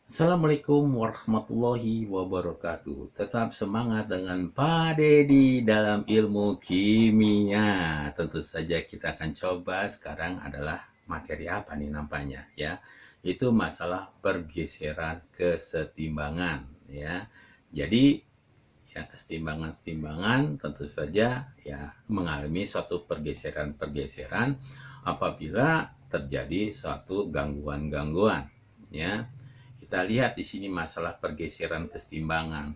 Assalamualaikum warahmatullahi wabarakatuh. Tetap semangat dengan Pak Dedi dalam ilmu kimia. Tentu saja kita akan coba sekarang adalah materi apa nih nampaknya ya. Itu masalah pergeseran kesetimbangan ya. Jadi ya kesetimbangan-kesetimbangan tentu saja ya mengalami suatu pergeseran-pergeseran apabila terjadi suatu gangguan-gangguan ya. Kita lihat di sini masalah pergeseran kesetimbangan.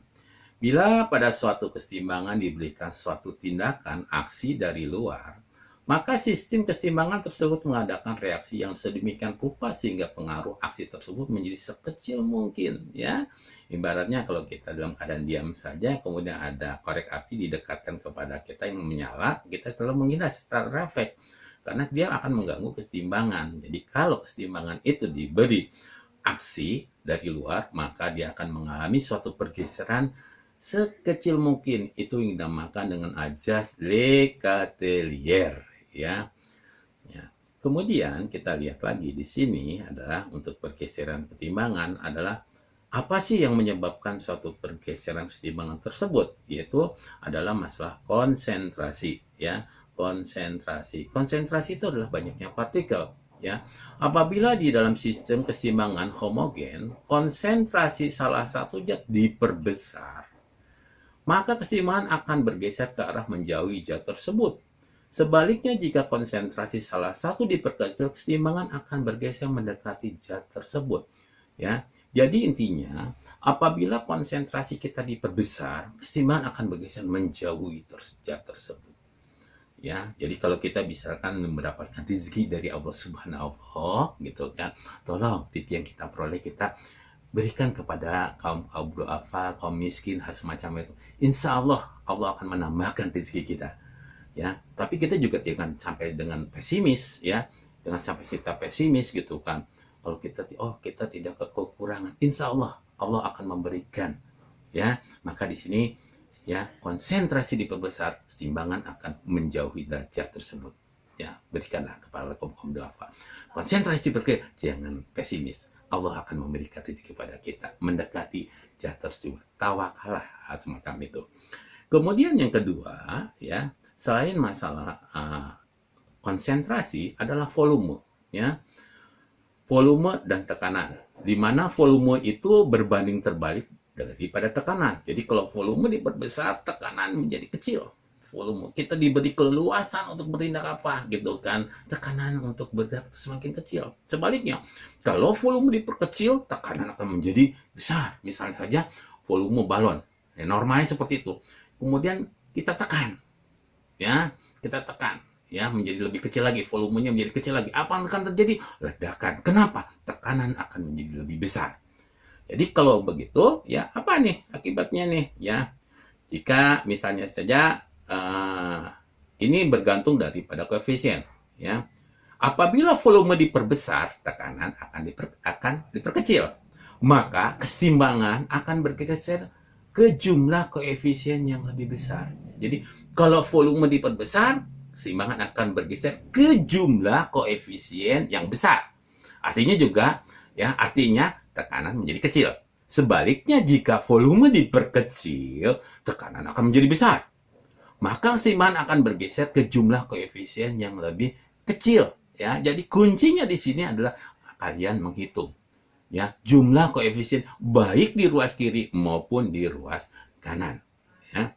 Bila pada suatu kesetimbangan diberikan suatu tindakan aksi dari luar, maka sistem kesetimbangan tersebut mengadakan reaksi yang sedemikian rupa sehingga pengaruh aksi tersebut menjadi sekecil mungkin ya. Ibaratnya kalau kita dalam keadaan diam saja kemudian ada korek api didekatkan kepada kita yang menyala, kita selalu menghindar secara refleks karena dia akan mengganggu kesetimbangan. Jadi kalau kesetimbangan itu diberi aksi dari luar, maka dia akan mengalami suatu pergeseran sekecil mungkin. Itu yang dinamakan dengan ajas Le Chatelier ya. Ya. Kemudian kita lihat lagi di sini adalah untuk pergeseran kesetimbangan adalah apa sih yang menyebabkan suatu pergeseran kesetimbangan tersebut? Yaitu adalah masalah konsentrasi ya. Konsentrasi. Konsentrasi itu adalah banyaknya partikel ya. Apabila di dalam sistem kesetimbangan homogen, konsentrasi salah satu zat diperbesar, maka kesetimbangan akan bergeser ke arah menjauhi zat tersebut. Sebaliknya, jika konsentrasi salah satu diperkecil, kesetimbangan akan bergeser mendekati zat tersebut. Ya, jadi intinya, apabila konsentrasi kita diperbesar, kesetimbangan akan bergeser menjauhi zat tersebut. Ya, jadi kalau kita misalkan mendapatkan rezeki dari Allah Subhanahu gitu kan, tolong rezeki yang kita peroleh kita berikan kepada kaum duafa, kaum miskin, semacam itu. Insya Allah Allah akan menambahkan rezeki kita. Ya, tapi kita juga jangan sampai dengan pesimis ya, jangan sampai kita pesimis gitu kan. Kalau kita tidak kekurangan, insya Allah Allah akan memberikan. Ya, maka di sini ya konsentrasi diperbesar, kesetimbangan akan menjauhi derajat tersebut. Ya, berikanlah kepada kaum duafa. Konsentrasi diperkecil, jangan pesimis. Allah akan memberikan rezeki kepada kita, mendekati zat tersebut. Tawakalah semacam itu. Kemudian yang kedua, ya selain masalah konsentrasi adalah volume, ya volume dan tekanan. Di mana volume itu berbanding terbalik daripada tekanan. Jadi kalau volume diperbesar, tekanan menjadi kecil. Volume kita diberi keleluasan untuk bertindak apa gitu kan, tekanan untuk bergerak semakin kecil. Sebaliknya, kalau volume diperkecil, tekanan akan menjadi besar. Misalnya saja volume balon, ya, normalnya seperti itu. Kemudian kita tekan, ya menjadi lebih kecil lagi, volumenya menjadi kecil lagi. Apa yang akan terjadi? Ledakan. Kenapa? Tekanan akan menjadi lebih besar. Jadi kalau begitu, ya apa nih akibatnya nih? Ya, jika misalnya saja ini bergantung daripada koefisien. Ya, apabila volume diperbesar, tekanan akan diperkecil. Maka kesetimbangan akan bergeser ke jumlah koefisien yang lebih besar. Jadi kalau volume diperbesar, kesetimbangan akan bergeser ke jumlah koefisien yang besar. Artinya tekanan menjadi kecil. Sebaliknya, jika volume diperkecil, tekanan akan menjadi besar. Maka kesetimbangan akan bergeser ke jumlah koefisien yang lebih kecil. Ya, jadi kuncinya di sini adalah kalian menghitung ya jumlah koefisien baik di ruas kiri maupun di ruas kanan. Ya.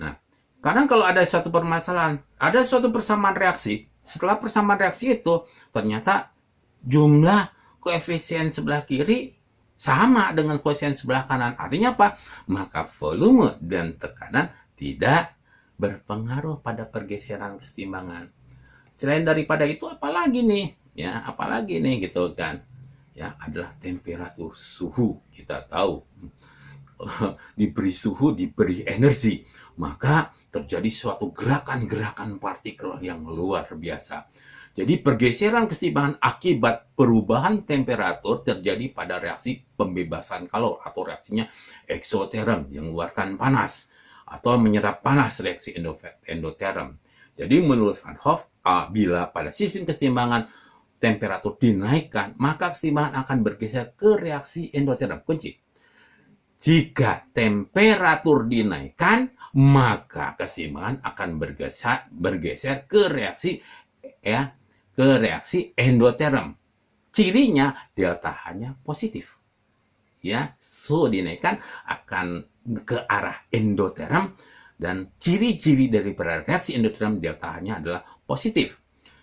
Nah, kadang kalau ada suatu permasalahan, ada suatu persamaan reaksi, setelah persamaan reaksi itu ternyata jumlah koefisien sebelah kiri sama dengan koefisien sebelah kanan. Artinya apa? Maka volume dan tekanan tidak berpengaruh pada pergeseran kesetimbangan. Selain daripada itu apalagi nih? Ya, apalagi nih gitu kan. Ya, adalah temperatur suhu. Kita tahu diberi suhu, diberi energi, maka terjadi suatu gerakan-gerakan partikel yang luar biasa. Jadi pergeseran kesetimbangan akibat perubahan temperatur terjadi pada reaksi pembebasan kalor atau reaksinya eksoterm yang mengeluarkan panas atau menyerap panas, reaksi endoterm. Jadi menurut Van Hoff, bila pada sistem kesetimbangan temperatur dinaikkan, maka keseimbangan akan bergeser ke reaksi endoterm. Kunci. Jika temperatur dinaikkan, maka keseimbangan akan bergeser ke reaksi endoterm. Cirinya delta H-nya positif. Ya, suhu dinaikkan akan ke arah endoterm, dan ciri-ciri dari reaksi endoterm delta H-nya adalah positif.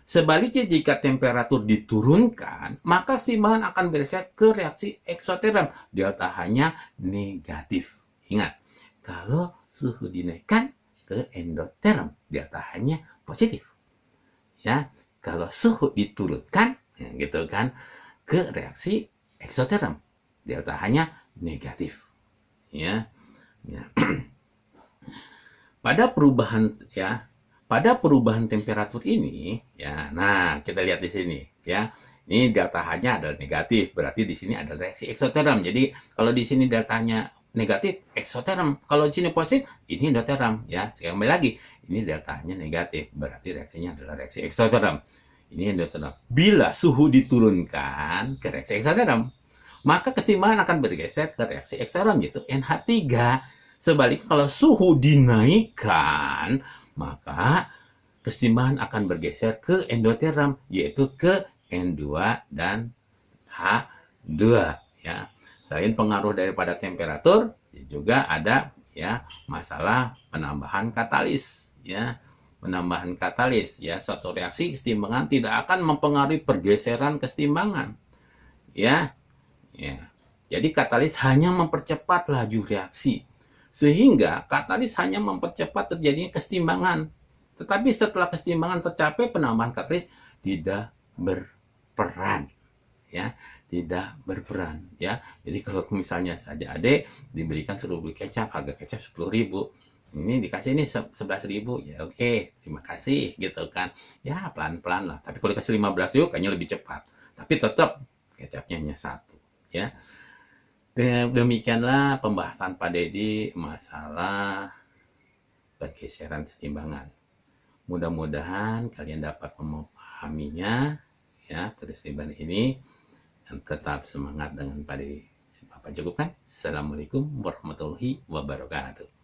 Sebaliknya, jika temperatur diturunkan, maka keseimbangan akan bergeser ke reaksi eksoterm, delta H-nya negatif. Ingat, kalau suhu dinaikkan ke endoterm, delta H-nya positif. Ya, kalau suhu diturunkan, ya, gitu kan, ke reaksi eksoterm, delta H-nya negatif. Ya. Pada perubahan temperatur ini, ya. Nah, kita lihat di sini, ya. Ini delta H-nya adalah negatif, berarti di sini ada reaksi eksoterm. Jadi, kalau di sini delta-nya negatif, eksoterm. Kalau di sini positif, ini endoterm, ya. Sekali lagi, ini delta-nya negatif, berarti reaksinya adalah reaksi eksoterm. Ini endoterm. Bila suhu diturunkan ke reaksi eksoterm, maka keseimbangan akan bergeser ke reaksi eksoterm, yaitu NH3. Sebaliknya, kalau suhu dinaikkan, maka keseimbangan akan bergeser ke endoterm, yaitu ke N2 dan H2. Ya. Selain pengaruh daripada temperatur, juga ada ya masalah penambahan katalis. Ya. Penambahan katalis, ya, suatu reaksi keseimbangan tidak akan mempengaruhi pergeseran keseimbangan. Ya. Jadi katalis hanya mempercepat laju reaksi. Sehingga katalis hanya mempercepat terjadinya keseimbangan. Tetapi setelah keseimbangan tercapai, penambahan katalis tidak berperan. Ya, tidak berperan. Ya, jadi kalau misalnya saja adik diberikan suruh beli kecap, harga kecap 10.000. Ini dikasih ini 11.000, ya oke, terima kasih gitu kan. Ya pelan-pelan lah. Tapi kalau dikasih 15.000 kayaknya lebih cepat. Tapi tetap kecapnya hanya satu. Ya, demikianlah pembahasan Pak Dedi masalah pergeseran keseimbangan. Mudah-mudahan kalian dapat memahaminya, ya, keseimbangan ini, dan tetap semangat dengan Pak Dedi. Bapak cukupkan. Assalamualaikum warahmatullahi wabarakatuh.